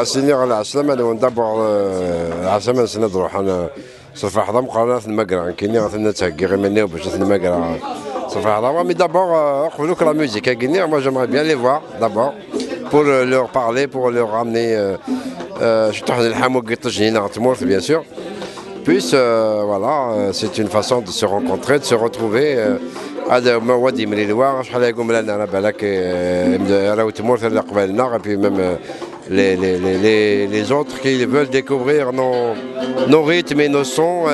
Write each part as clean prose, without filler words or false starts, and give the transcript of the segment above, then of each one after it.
سيني العسلامة أنا ندبر العسلامة نسند روح أنا صرف حضا مقارنة المقرا كيني غادي تهكي غير مني باش المقرا صرف حضا مي دابور قبلوا لا ميوزيك كيني moi j'aimerais bien les voir d'abord pour leur parler pour leur ramener شتو حنا نلحموا قط جنينة تمورث bien sûr puis voilà c'est une façon de se rencontrer de se retrouver هذا ما ودي من الوار شحال يقوم لنا على بالك راهو تمورث اللي قبالنا puis même les autres qui veulent découvrir nos rythmes et nos sons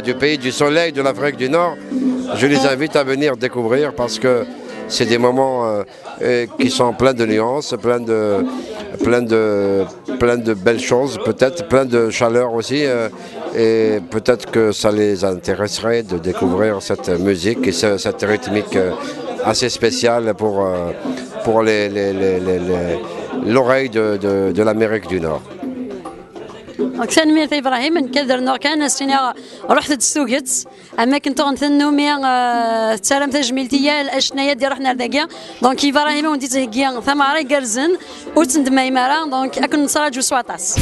du pays du soleil, de l'Afrique du Nord, je les invite à venir découvrir parce que c'est des moments qui sont pleins de nuances, plein de belles choses, peut-être plein de chaleur aussi, et peut-être que ça les intéresserait de découvrir cette musique et cette rythmique assez spéciale pour l'oreille de l'Amérique du Nord. أكثر من إبراهيم نكدر نور كان استنا رحت تسوقت أما كنت غنثنو مي تسلم تجميلتيا الأشنايا دي رحنا لداكيا دونك إبراهيم وندي تهكيا ثماري كرزن وتندمي مرا دونك أكن نصراجو سواطاس